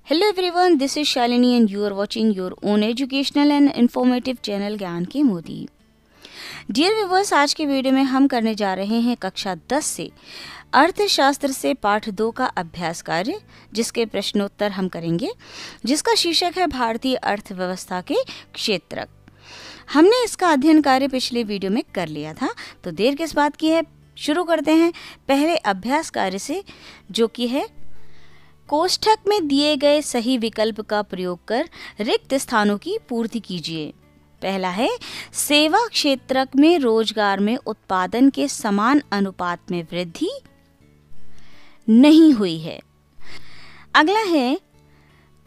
Hello everyone, this is Shalini and you are watching your own educational and informative channel ज्ञान के Modi. Dear viewers, आज के video में हम करने जा रहे हैं कक्षा 10 से अर्थशास्त्र से पाठ 2 का अभ्यास कार्य, जिसके प्रश्नोत्तर हम करेंगे, जिसका शीर्षक है भारतीय अर्थव्यवस्था के क्षेत्रक। हमने इसका अध्ययन कार्य पिछले वीडियो में कर लिया था, तो देर किस बात की है, शुरू करते हैं पहले अभ्यास कार्य से, जो कि है कोष्ठक में दिए गए सही विकल्प का प्रयोग कर रिक्त स्थानों की पूर्ति कीजिए। पहला है सेवा क्षेत्रक में रोजगार में उत्पादन के समान अनुपात में वृद्धि नहीं हुई है। अगला है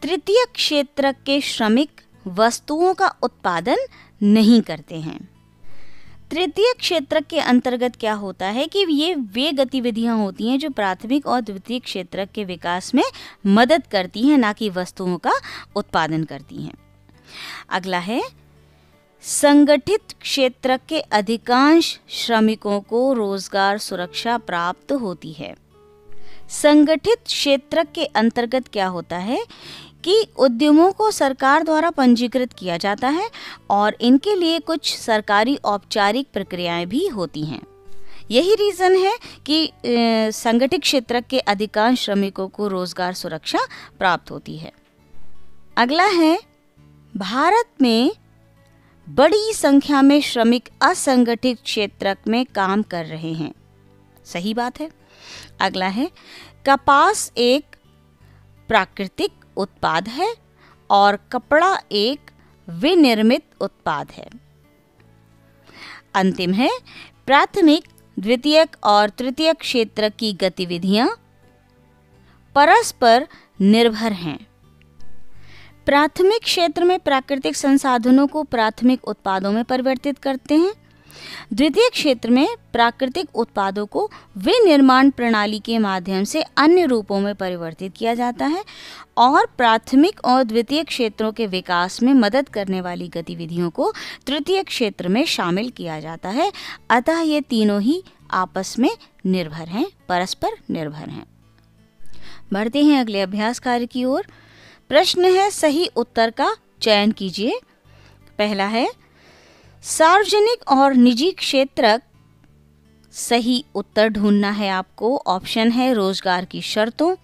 तृतीय क्षेत्रक के श्रमिक वस्तुओं का उत्पादन नहीं करते हैं। तृतीय क्षेत्रक के अंतर्गत क्या होता है कि ये वे गतिविधियां होती हैं जो प्राथमिक और द्वितीय क्षेत्रक के विकास में मदद करती हैं, ना कि वस्तुओं का उत्पादन करती हैं। अगला है संगठित क्षेत्रक के अधिकांश श्रमिकों को रोजगार सुरक्षा प्राप्त होती है। संगठित क्षेत्रक के अंतर्गत क्या होता है कि उद्यमों को सरकार द्वारा पंजीकृत किया जाता है और इनके लिए कुछ सरकारी औपचारिक प्रक्रियाएं भी होती हैं। यही रीज़न है कि संगठित क्षेत्र के अधिकांश श्रमिकों को रोजगार सुरक्षा प्राप्त होती है। अगला है भारत में बड़ी संख्या में श्रमिक असंगठित क्षेत्र में काम कर रहे हैं। सही बात है। अगला है कपास एक प्राकृतिक उत्पाद है और कपड़ा एक विनिर्मित उत्पाद है। अंतिम है प्राथमिक, द्वितीयक और तृतीयक क्षेत्र की गतिविधियां परस्पर निर्भर हैं। प्राथमिक क्षेत्र में प्राकृतिक संसाधनों को प्राथमिक उत्पादों में परिवर्तित करते हैं। द्वितीय क्षेत्र में प्राकृतिक उत्पादों को विनिर्माण प्रणाली के माध्यम से अन्य रूपों में परिवर्तित किया जाता है और प्राथमिक और द्वितीय क्षेत्रों के विकास में मदद करने वाली गतिविधियों को तृतीय क्षेत्र में शामिल किया जाता है। अतः ये तीनों ही आपस में निर्भर हैं, परस्पर निर्भर हैं। बढ़ते हैं अगले अभ्यास कार्य की ओर। प्रश्न है सही उत्तर का चयन कीजिए। पहला है सार्वजनिक और निजी क्षेत्रक। सही उत्तर ढूंढना है आपको। ऑप्शन है रोजगार की शर्तों,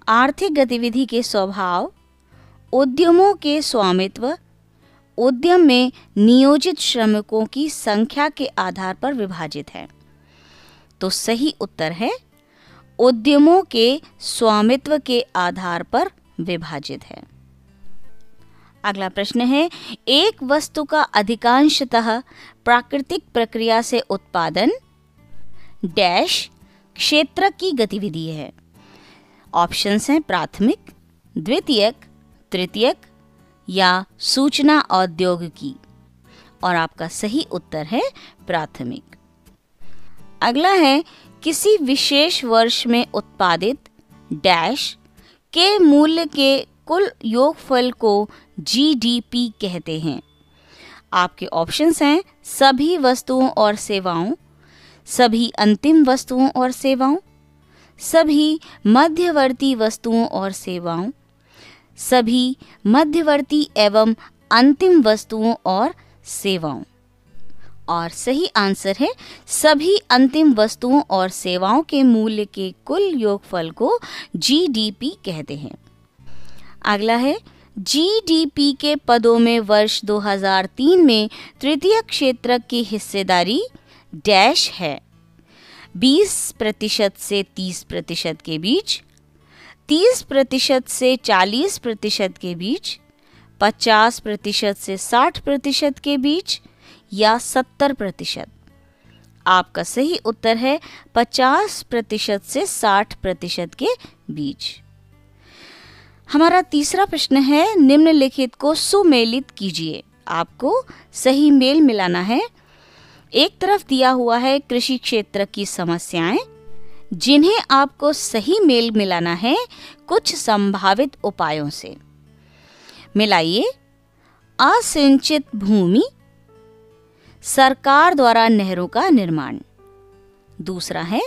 आर्थिक गतिविधि के स्वभाव, उद्यमों के स्वामित्व, उद्यम में नियोजित श्रमिकों की संख्या के आधार पर विभाजित है। तो सही उत्तर है उद्यमों के स्वामित्व के आधार पर विभाजित है। अगला प्रश्न है एक वस्तु का अधिकांशतः प्राकृतिक प्रक्रिया से उत्पादन डैश क्षेत्र की गतिविधि है। ऑप्शंस हैं प्राथमिक, द्वितीयक, तृतीयक या सूचना औद्योगिकी, और आपका सही उत्तर है प्राथमिक। अगला है किसी विशेष वर्ष में उत्पादित डैश के मूल्य के कुल योगफल को जीडीपी कहते हैं। आपके ऑप्शंस हैं सभी वस्तुओं और सेवाओं, सभी अंतिम वस्तुओं और सेवाओं, सभी मध्यवर्ती वस्तुओं और सेवाओं, सभी मध्यवर्ती एवं अंतिम वस्तुओं और सेवाओं, और सही आंसर है सभी अंतिम वस्तुओं और सेवाओं के मूल्य के कुल योगफल को जीडीपी कहते हैं। अगला है जीडीपी के पदों में वर्ष 2003 में तृतीय क्षेत्र की हिस्सेदारी डैश है 20% से 30% के बीच, 30% से 40% के बीच, 50% से 60% के बीच या 70%। आपका सही उत्तर है 50% से 60% के बीच। हमारा तीसरा प्रश्न है निम्नलिखित को सुमेलित कीजिए। आपको सही मेल मिलाना है। एक तरफ दिया हुआ है कृषि क्षेत्र की समस्याएं, जिन्हें आपको सही मेल मिलाना है कुछ संभावित उपायों से। मिलाइए असिंचित भूमि, सरकार द्वारा नहरों का निर्माण। दूसरा है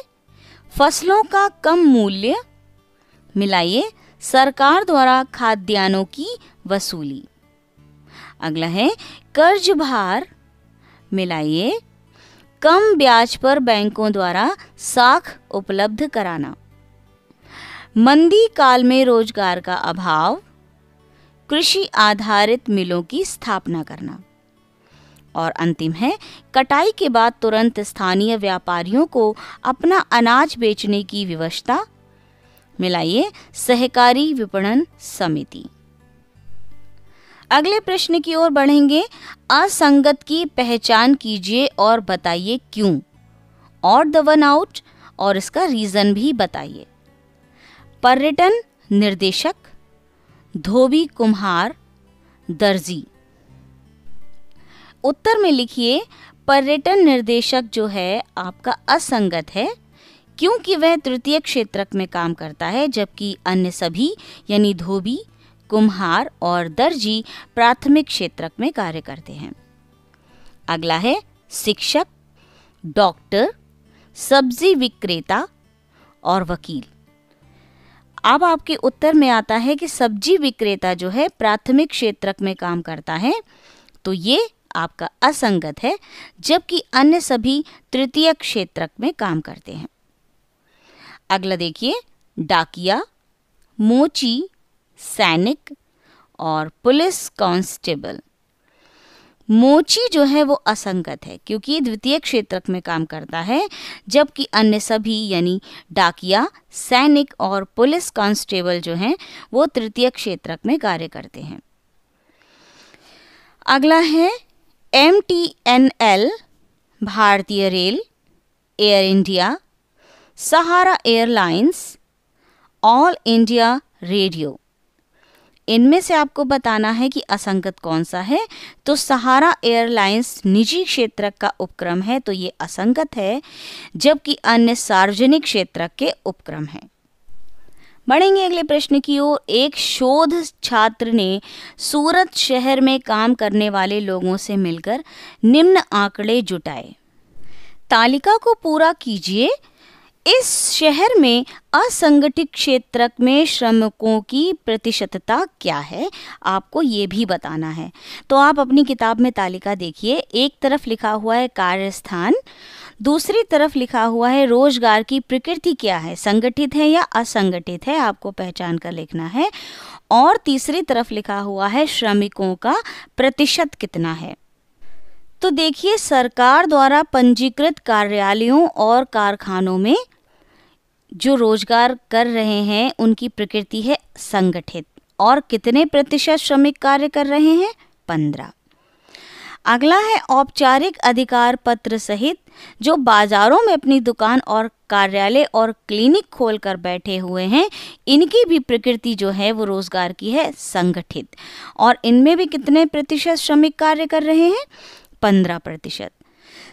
फसलों का कम मूल्य, मिलाइए सरकार द्वारा खाद्यान्नों की वसूली। अगला है कर्ज भार, मिलाइए, कम ब्याज पर बैंकों द्वारा साख उपलब्ध कराना, मंदी काल में रोजगार का अभाव, कृषि आधारित मिलों की स्थापना करना। और अंतिम है कटाई के बाद तुरंत स्थानीय व्यापारियों को अपना अनाज बेचने की व्यवस्था, मिलाइए, सहकारी विपणन समिति। अगले प्रश्न की ओर बढ़ेंगे। असंगत की पहचान कीजिए और बताइए क्यों। ऑड द वन आउट और इसका रीजन भी बताइए। पर्यटन निर्देशक, धोबी कुम्हार, दर्जी। उत्तर में लिखिए पर्यटन निर्देशक जो है आपका असंगत है क्योंकि वह तृतीय क्षेत्रक में काम करता है, जबकि अन्य सभी यानी धोबी, कुम्हार और दर्जी प्राथमिक क्षेत्रक में कार्य करते हैं। अगला है शिक्षक, डॉक्टर, सब्जी विक्रेता और वकील। अब आपके उत्तर में आता है कि सब्जी विक्रेता जो है प्राथमिक क्षेत्रक में काम करता है, तो ये आपका असंगत है, जबकि अन्य सभी तृतीय क्षेत्रक में काम करते हैं। अगला देखिए डाकिया, मोची, सैनिक और पुलिस कांस्टेबल। मोची जो है वो असंगत है क्योंकि द्वितीय क्षेत्रक में काम करता है, जबकि अन्य सभी यानी डाकिया, सैनिक और पुलिस कांस्टेबल जो हैं वो तृतीय क्षेत्रक में कार्य करते हैं। अगला है MTNL, भारतीय रेल, एयर इंडिया, सहारा एयरलाइंस, ऑल इंडिया रेडियो। इनमें से आपको बताना है कि असंगत कौन सा है। तो सहारा एयरलाइंस निजी क्षेत्रक का उपक्रम है, तो ये असंगत है, जबकि अन्य सार्वजनिक क्षेत्रक के उपक्रम हैं। बढ़ेंगे अगले प्रश्न की ओर। एक शोध छात्र ने सूरत शहर में काम करने वाले लोगों से मिलकर निम्न आंकड़े जुटाए। तालिका को पूरा कीजिए। इस शहर में असंगठित क्षेत्रक में श्रमिकों की प्रतिशतता क्या है, आपको ये भी बताना है। तो आप अपनी किताब में तालिका देखिए। एक तरफ लिखा हुआ है कार्यस्थान, दूसरी तरफ लिखा हुआ है रोजगार की प्रकृति क्या है, संगठित है या असंगठित है, आपको पहचान कर लिखना है। और तीसरी तरफ लिखा हुआ है श्रमिकों का प्रतिशत कितना है। तो देखिए सरकार द्वारा पंजीकृत कार्यालयों और कारखानों में जो रोजगार कर रहे हैं उनकी प्रकृति है संगठित। और कितने प्रतिशत श्रमिक कार्य कर रहे हैं? 15। अगला है औपचारिक अधिकार पत्र सहित जो बाजारों में अपनी दुकान और कार्यालय और क्लिनिक खोलकर बैठे हुए हैं, इनकी भी प्रकृति जो है वो रोजगार की है संगठित। और इनमें भी कितने प्रतिशत श्रमिक कार्य कर रहे हैं? 15%।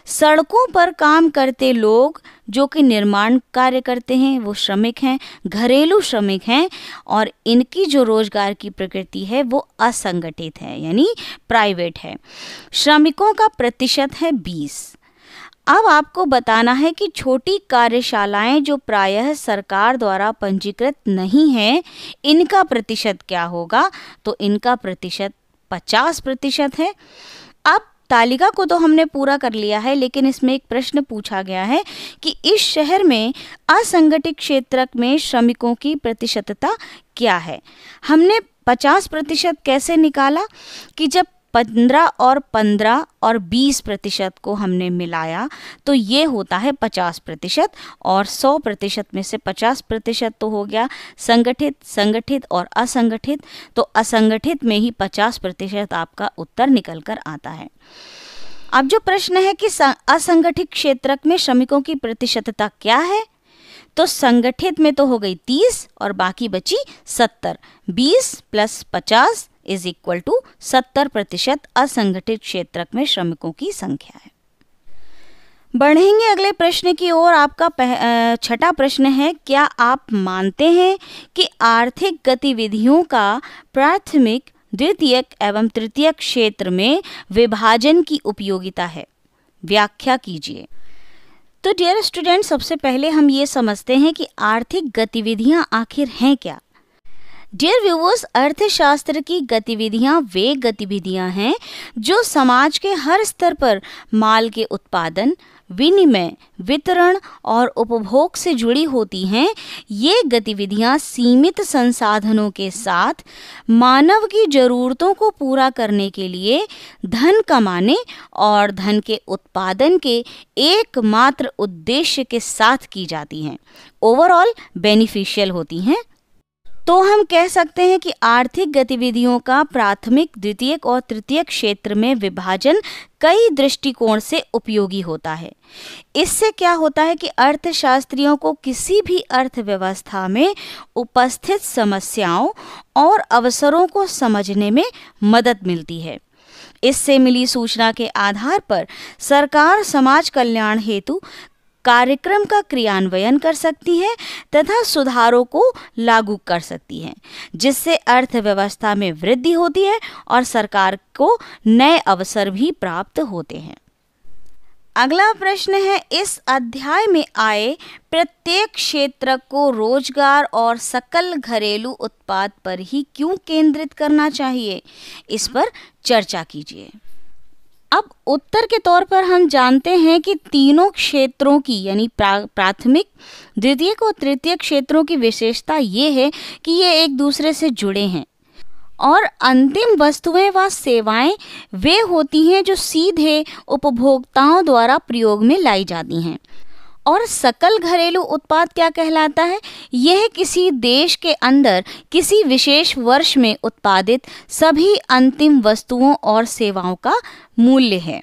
सड़कों पर काम करते लोग जो कि निर्माण कार्य करते हैं वो श्रमिक हैं, घरेलू श्रमिक हैं, और इनकी जो रोजगार की प्रकृति है वो असंगठित है यानी प्राइवेट है। श्रमिकों का प्रतिशत है 20। अब आपको बताना है कि छोटी कार्यशालाएं जो प्रायः सरकार द्वारा पंजीकृत नहीं हैं, इनका प्रतिशत क्या होगा? तो इनका प्रतिशत 50% है। अब तालिका को तो हमने पूरा कर लिया है, लेकिन इसमें एक प्रश्न पूछा गया है कि इस शहर में असंगठित क्षेत्रक में श्रमिकों की प्रतिशतता क्या है। हमने 50% कैसे निकाला कि जब 15 और 20% को हमने मिलाया तो ये होता है 50%। और 100% में से 50% तो हो गया संगठित, संगठित और असंगठित। तो असंगठित में ही 50% आपका उत्तर निकल कर आता है। अब जो प्रश्न है कि असंगठित क्षेत्रक में श्रमिकों की प्रतिशतता क्या है, तो संगठित में तो हो गई 30 और बाकी बची 70। 20 + 50 = 70% असंगठित क्षेत्रक में श्रमिकों की संख्या है। बढ़ेंगे अगले प्रश्न की ओर। आपका छठा प्रश्न है, क्या आप मानते हैं कि आर्थिक गतिविधियों का प्राथमिक, द्वितीयक एवं तृतीयक क्षेत्र में विभाजन की उपयोगिता है? व्याख्या कीजिए। तो डियर स्टूडेंट, सबसे पहले हम ये समझते हैं कि आर्थिक गतिविधियां आखिर हैं क्या। डियर व्यूअर्स, अर्थशास्त्र की गतिविधियां वे गतिविधियां हैं जो समाज के हर स्तर पर माल के उत्पादन, विनिमय, वितरण और उपभोग से जुड़ी होती हैं। ये गतिविधियां सीमित संसाधनों के साथ मानव की जरूरतों को पूरा करने के लिए धन कमाने और धन के उत्पादन के एकमात्र उद्देश्य के साथ की जाती हैं। ओवरऑल बेनिफिशियल होती हैं। तो हम कह सकते हैं कि आर्थिक गतिविधियों का प्राथमिक, द्वितीयक और तृतीयक क्षेत्र में विभाजन कई दृष्टिकोण से उपयोगी होता है। इससे क्या होता है कि अर्थशास्त्रियों को किसी भी अर्थव्यवस्था में उपस्थित समस्याओं और अवसरों को समझने में मदद मिलती है। इससे मिली सूचना के आधार पर सरकार समाज कल्याण हेतु कार्यक्रम का क्रियान्वयन कर सकती है तथा सुधारों को लागू कर सकती है, जिससे अर्थव्यवस्था में वृद्धि होती है और सरकार को नए अवसर भी प्राप्त होते हैं। अगला प्रश्न है, इस अध्याय में आए प्रत्येक क्षेत्र को रोजगार और सकल घरेलू उत्पाद पर ही क्यों केंद्रित करना चाहिए? इस पर चर्चा कीजिए। अब उत्तर के तौर पर हम जानते हैं कि तीनों क्षेत्रों की यानी प्राथमिक, द्वितीयक और तृतीयक क्षेत्रों की विशेषता ये है कि ये एक दूसरे से जुड़े हैं और अंतिम वस्तुएं व सेवाएं वे होती हैं जो सीधे उपभोक्ताओं द्वारा प्रयोग में लाई जाती हैं। और सकल घरेलू उत्पाद क्या कहलाता है? यह किसी देश के अंदर किसी विशेष वर्ष में उत्पादित सभी अंतिम वस्तुओं और सेवाओं का मूल्य है।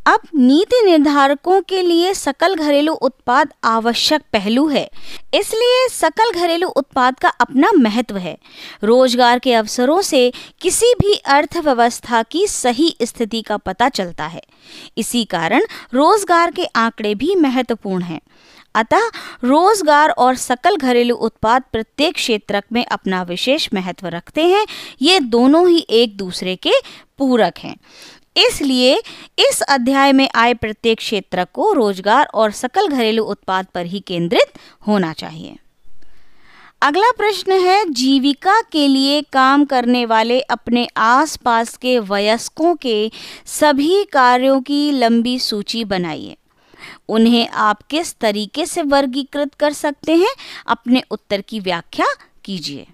अब नीति निर्धारकों के लिए सकल घरेलू उत्पाद आवश्यक पहलू है, इसलिए सकल घरेलू उत्पाद का अपना महत्व है। रोजगार के अवसरों से किसी भी अर्थव्यवस्था की सही स्थिति का पता चलता है। इसी कारण रोजगार के आंकड़े भी महत्वपूर्ण हैं। अतः रोजगार और सकल घरेलू उत्पाद प्रत्येक क्षेत्र में अपना विशेष महत्व रखते हैं। ये दोनों ही एक दूसरे के पूरक हैं। इसलिए इस अध्याय में आए प्रत्येक क्षेत्र को रोजगार और सकल घरेलू उत्पाद पर ही केंद्रित होना चाहिए। अगला प्रश्न है, जीविका के लिए काम करने वाले अपने आसपास के वयस्कों के सभी कार्यों की लंबी सूची बनाइए। उन्हें आप किस तरीके से वर्गीकृत कर सकते हैं? अपने उत्तर की व्याख्या कीजिए।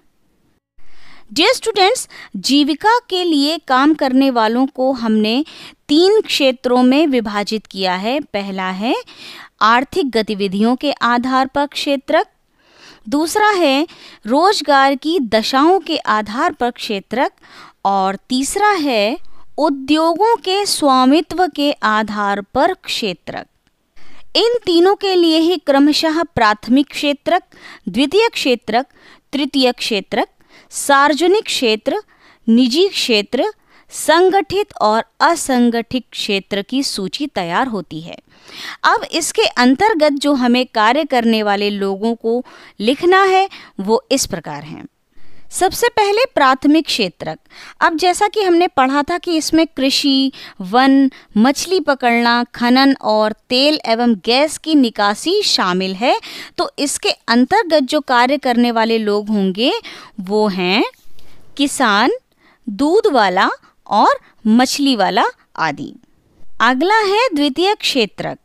डियर स्टूडेंट्स, जीविका के लिए काम करने वालों को हमने 3 क्षेत्रों में विभाजित किया है। पहला है आर्थिक गतिविधियों के आधार पर क्षेत्रक, दूसरा है रोजगार की दशाओं के आधार पर क्षेत्रक और तीसरा है उद्योगों के स्वामित्व के आधार पर क्षेत्रक। इन तीनों के लिए ही क्रमशः प्राथमिक क्षेत्रक, द्वितीयक क्षेत्रक, तृतीयक क्षेत्रक, सार्वजनिक क्षेत्र, निजी क्षेत्र, संगठित और असंगठित क्षेत्र की सूची तैयार होती है। अब इसके अंतर्गत जो हमें कार्य करने वाले लोगों को लिखना है वो इस प्रकार हैं। सबसे पहले प्राथमिक क्षेत्रक। अब जैसा कि हमने पढ़ा था कि इसमें कृषि, वन, मछली पकड़ना, खनन और तेल एवं गैस की निकासी शामिल है, तो इसके अंतर्गत जो कार्य करने वाले लोग होंगे वो हैं किसान, दूध वाला और मछली वाला आदि। अगला है द्वितीयक क्षेत्रक।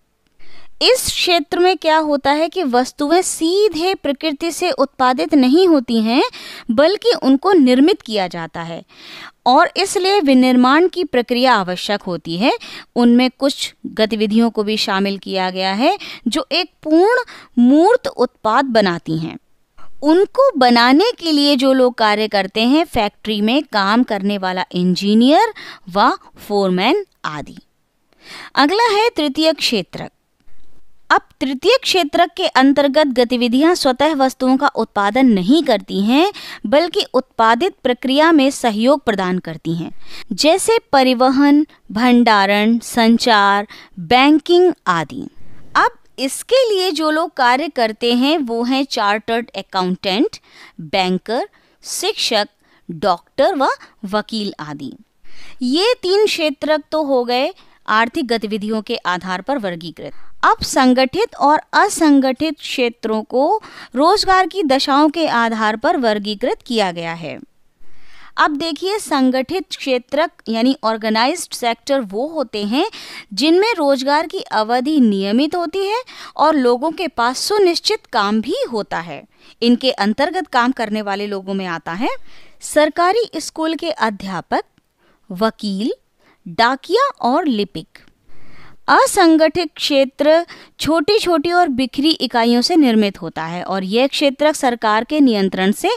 इस क्षेत्र में क्या होता है कि वस्तुएं सीधे प्रकृति से उत्पादित नहीं होती हैं, बल्कि उनको निर्मित किया जाता है और इसलिए विनिर्माण की प्रक्रिया आवश्यक होती है। उनमें कुछ गतिविधियों को भी शामिल किया गया है जो एक पूर्ण मूर्त उत्पाद बनाती हैं। उनको बनाने के लिए जो लोग कार्य करते हैं, फैक्ट्री में काम करने वाला इंजीनियर व फोरमैन आदि। अगला है तृतीयक क्षेत्रक। अब तृतीय क्षेत्र के अंतर्गत गतिविधियां स्वतः वस्तुओं का उत्पादन नहीं करती हैं, बल्कि उत्पादित प्रक्रिया में सहयोग प्रदान करती हैं, जैसे परिवहन, भंडारण, संचार, बैंकिंग आदि। अब इसके लिए जो लोग कार्य करते हैं वो हैं चार्टर्ड अकाउंटेंट, बैंकर, शिक्षक, डॉक्टर व वकील आदि। ये 3 क्षेत्र तो हो गए आर्थिक गतिविधियों के आधार पर वर्गीकृत। अब संगठित और असंगठित क्षेत्रों को रोजगार की दशाओं के आधार पर वर्गीकृत किया गया है। अब देखिए, संगठित क्षेत्र यानी ऑर्गेनाइज्ड सेक्टर वो होते हैं जिनमें रोजगार की अवधि नियमित होती है और लोगों के पास सुनिश्चित काम भी होता है। इनके अंतर्गत काम करने वाले लोगों में आता है सरकारी स्कूल के अध्यापक, वकील, डाकिया और लिपिक। असंगठित क्षेत्र छोटी छोटी और बिखरी इकाइयों से निर्मित होता है और यह क्षेत्र सरकार के नियंत्रण से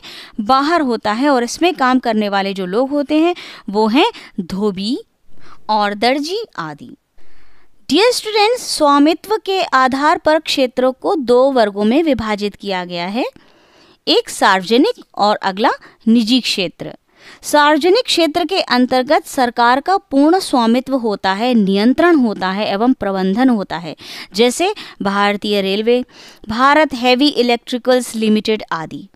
बाहर होता है और इसमें काम करने वाले जो लोग होते हैं वो हैं धोबी और दर्जी आदि। डियर स्टूडेंट्स, स्वामित्व के आधार पर क्षेत्रों को 2 वर्गों में विभाजित किया गया है, एक सार्वजनिक और अगला निजी क्षेत्र। सार्वजनिक क्षेत्र के अंतर्गत सरकार का पूर्ण स्वामित्व होता है, नियंत्रण होता है एवं प्रबंधन होता है, जैसे भारतीय railway, Bharat heavy electricals limited आदि।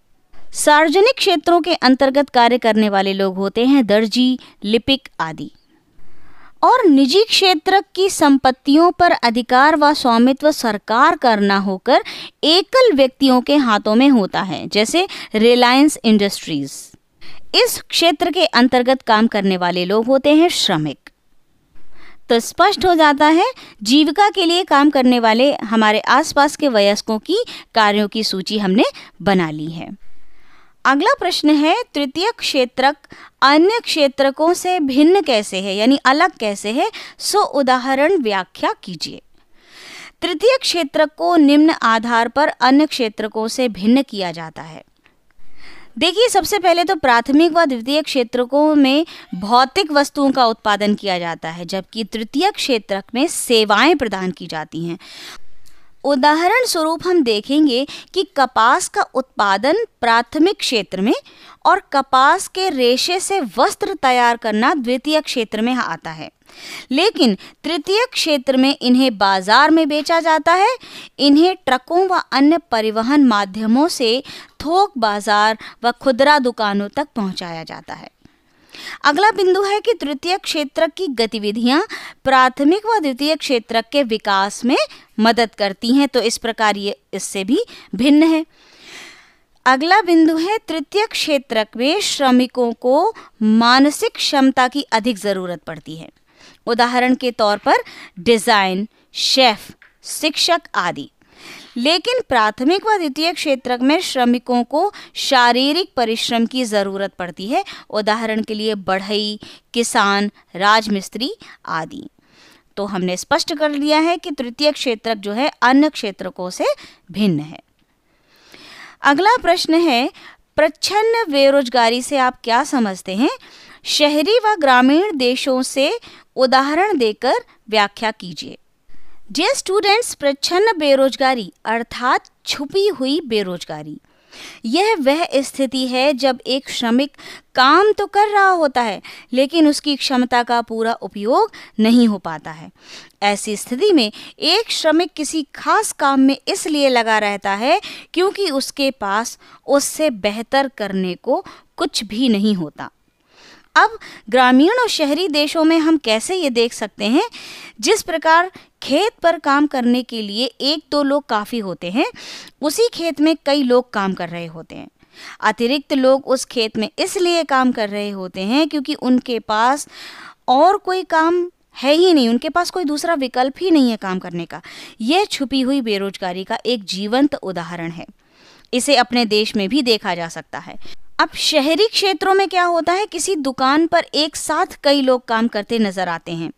सार्वजनिक क्षेत्रों के अंतर्गत कार्य करने वाले लोग होते हैं दर्जी, लिपिक आदि। और निजी क्षेत्र की संपत्तियों पर अधिकार व स्वामित्व सरकार का न होकर एकल व्यक्तियों के हाथों में होता है, जैसे रिलायंस इंडस्ट्रीज। इस क्षेत्र के अंतर्गत काम करने वाले लोग होते हैं श्रमिक। तो स्पष्ट हो जाता है, जीविका के लिए काम करने वाले हमारे आसपास के वयस्कों की कार्यों की सूची हमने बना ली है। अगला प्रश्न है, तृतीय क्षेत्रक अन्य क्षेत्रकों से भिन्न कैसे है, यानी अलग कैसे है, सो उदाहरण व्याख्या कीजिए। तृतीय क्षेत्रक को निम्न आधार पर अन्य क्षेत्रकों से भिन्न किया जाता है। देखिए, सबसे पहले तो प्राथमिक व द्वितीय क्षेत्रकों में भौतिक वस्तुओं का उत्पादन किया जाता है, जबकि तृतीय क्षेत्रक में सेवाएं प्रदान की जाती हैं। उदाहरण स्वरूप हम देखेंगे कि कपास का उत्पादन प्राथमिक क्षेत्र में और कपास के रेशे से वस्त्र तैयार करना द्वितीय क्षेत्र में आता है, लेकिन तृतीय क्षेत्र में इन्हें बाजार में बेचा जाता है। इन्हें ट्रकों व अन्य परिवहन माध्यमों से थोक बाजार व खुदरा दुकानों तक पहुंचाया जाता है। अगला बिंदु है कि तृतीय क्षेत्रक की गतिविधियां प्राथमिक व द्वितीय क्षेत्रक के विकास में मदद करती हैं, तो इस प्रकार ये इससे भी भिन्न है। अगला बिंदु है, तृतीय क्षेत्रक में श्रमिकों को मानसिक क्षमता की अधिक जरूरत पड़ती है। उदाहरण के तौर पर डिजाइन, शेफ, शिक्षक आदि। लेकिन प्राथमिक व द्वितीय क्षेत्रक में श्रमिकों को शारीरिक परिश्रम की जरूरत पड़ती है। उदाहरण के लिए बढ़ई, किसान, राजमिस्त्री आदि। तो हमने स्पष्ट कर लिया है कि तृतीय क्षेत्रक जो है अन्य क्षेत्रकों से भिन्न है। अगला प्रश्न है, प्रच्छन्न बेरोजगारी से आप क्या समझते हैं? शहरी व ग्रामीण देशों से उदाहरण देकर व्याख्या कीजिए। डियर स्टूडेंट्स, प्रच्छन्न बेरोजगारी अर्थात छुपी हुई बेरोजगारी, यह वह स्थिति है जब एक श्रमिक काम तो कर रहा होता है लेकिन उसकी क्षमता का पूरा उपयोग नहीं हो पाता है। ऐसी स्थिति में एक श्रमिक किसी खास काम में इसलिए लगा रहता है क्योंकि उसके पास उससे बेहतर करने को कुछ भी नहीं होता। अब ग्रामीण और शहरी देशों में हम कैसे ये देख सकते हैं, जिस प्रकार खेत पर काम करने के लिए 1-2 लोग काफ़ी होते हैं, उसी खेत में कई लोग काम कर रहे होते हैं। अतिरिक्त लोग उस खेत में इसलिए काम कर रहे होते हैं क्योंकि उनके पास और कोई काम है ही नहीं, उनके पास कोई दूसरा विकल्प ही नहीं है काम करने का। यह छुपी हुई बेरोजगारी का एक जीवंत उदाहरण है। इसे अपने देश में भी देखा जा सकता है। अब शहरी क्षेत्रों में क्या होता है, किसी दुकान पर एक साथ कई लोग काम करते नजर आते हैं।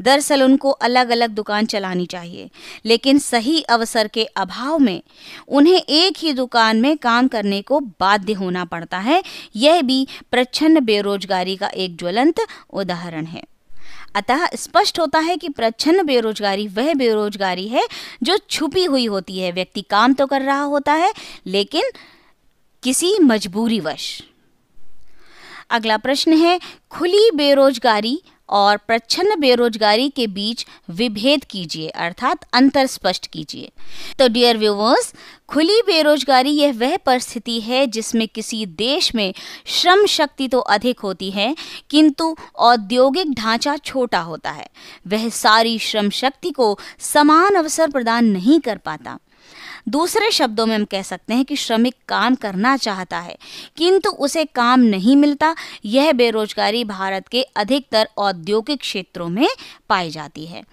दरअसल उनको अलग अलग दुकान चलानी चाहिए, लेकिन सही अवसर के अभाव में उन्हें एक ही दुकान में काम करने को बाध्य होना पड़ता है। यह भी प्रच्छन्न बेरोजगारी का एक ज्वलंत उदाहरण है। अतः स्पष्ट होता है कि प्रच्छन्न बेरोजगारी वह बेरोजगारी है जो छुपी हुई होती है। व्यक्ति काम तो कर रहा होता है लेकिन किसी मजबूरीवश। अगला प्रश्न है, खुली बेरोजगारी और प्रच्छन्न बेरोजगारी के बीच विभेद कीजिए, अर्थात अंतर स्पष्ट कीजिए। तो डियर व्यूअर्स, खुली बेरोजगारी यह वह परिस्थिति है जिसमें किसी देश में श्रम शक्ति तो अधिक होती है किंतु औद्योगिक ढांचा छोटा होता है। वह सारी श्रम शक्ति को समान अवसर प्रदान नहीं कर पाता। दूसरे शब्दों में हम कह सकते हैं कि श्रमिक काम करना चाहता है किंतु उसे काम नहीं मिलता। यह बेरोजगारी भारत के अधिकतर औद्योगिक क्षेत्रों में पाई जाती है।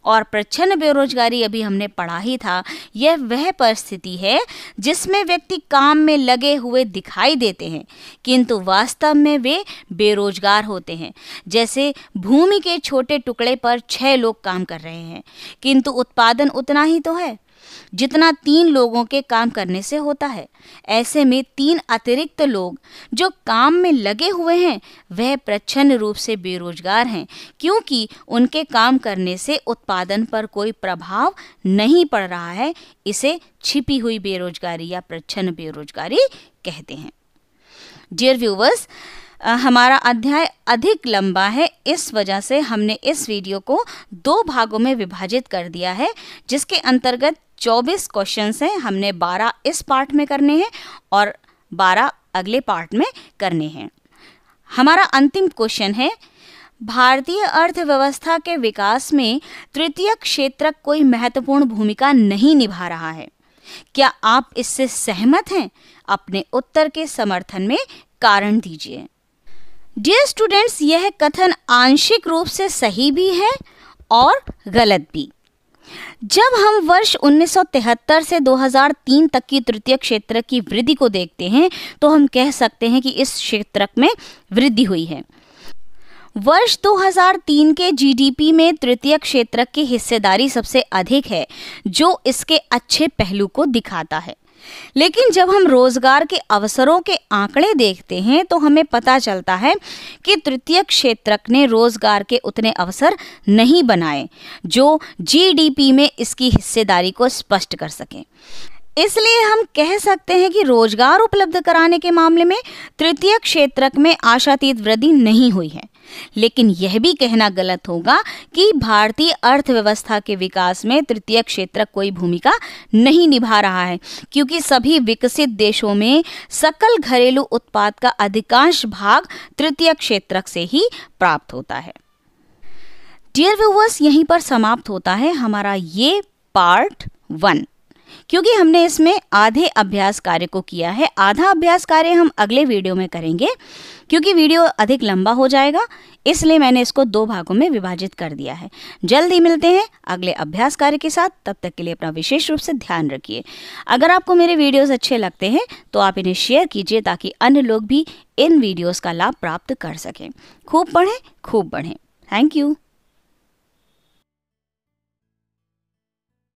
और प्रच्छन्न बेरोजगारी अभी हमने पढ़ा ही था, यह वह परिस्थिति है जिसमें व्यक्ति काम में लगे हुए दिखाई देते हैं किंतु वास्तव में वे बेरोजगार होते हैं। जैसे भूमि के छोटे टुकड़े पर 6 लोग काम कर रहे हैं किंतु उत्पादन उतना ही तो है जितना 3 लोगों के काम करने से होता है। ऐसे में 3 अतिरिक्त लोग जो काम में लगे हुए हैं वह प्रच्छन्न रूप से बेरोजगार हैं क्योंकि उनके काम करने से उत्पादन पर कोई प्रभाव नहीं पड़ रहा है। इसे छिपी हुई बेरोजगारी या प्रच्छन्न बेरोजगारी कहते हैं। डियर व्यूअर्स, हमारा अध्याय अधिक लंबा है, इस वजह से हमने इस वीडियो को 2 भागों में विभाजित कर दिया है जिसके अंतर्गत 24 क्वेश्चंस हैं। हमने 12 इस पार्ट में करने हैं और 12 अगले पार्ट में करने हैं। हमारा अंतिम क्वेश्चन है, भारतीय अर्थव्यवस्था के विकास में तृतीय क्षेत्र कोई महत्वपूर्ण भूमिका नहीं निभा रहा है। क्या आप इससे सहमत हैं? अपने उत्तर के समर्थन में कारण दीजिए। डियर स्टूडेंट्स, यह कथन आंशिक रूप से सही भी है और गलत भी। जब हम वर्ष 1973 से 2003 तक की तृतीय क्षेत्र की वृद्धि को देखते हैं तो हम कह सकते हैं कि इस क्षेत्र में वृद्धि हुई है। वर्ष 2003 के जीडीपी में तृतीय क्षेत्र की हिस्सेदारी सबसे अधिक है जो इसके अच्छे पहलू को दिखाता है। लेकिन जब हम रोजगार के अवसरों के आंकड़े देखते हैं तो हमें पता चलता है कि तृतीय क्षेत्र ने रोजगार के उतने अवसर नहीं बनाए जो जीडीपी में इसकी हिस्सेदारी को स्पष्ट कर सकें। इसलिए हम कह सकते हैं कि रोजगार उपलब्ध कराने के मामले में तृतीय क्षेत्र में आशातीत वृद्धि नहीं हुई है। लेकिन यह भी कहना गलत होगा कि भारतीय अर्थव्यवस्था के विकास में तृतीय क्षेत्र कोई भूमिका नहीं निभा रहा है क्योंकि सभी विकसित देशों में सकल घरेलू उत्पाद का अधिकांश भाग तृतीय क्षेत्र से ही प्राप्त होता है। डियर व्यूअर्स, यहीं पर समाप्त होता है हमारा ये पार्ट 1। क्योंकि हमने इसमें आधे अभ्यास कार्य को किया है, आधा अभ्यास कार्य हम अगले वीडियो में करेंगे। क्योंकि वीडियो अधिक लंबा हो जाएगा इसलिए मैंने इसको 2 भागों में विभाजित कर दिया है। जल्द ही मिलते हैं अगले अभ्यास कार्य के साथ। तब तक के लिए अपना विशेष रूप से ध्यान रखिए। अगर आपको मेरे वीडियोस अच्छे लगते हैं तो आप इन्हें शेयर कीजिए ताकि अन्य लोग भी इन वीडियोस का लाभ प्राप्त कर सकें। खूब पढ़ें, खूब बढ़ें। Thank you.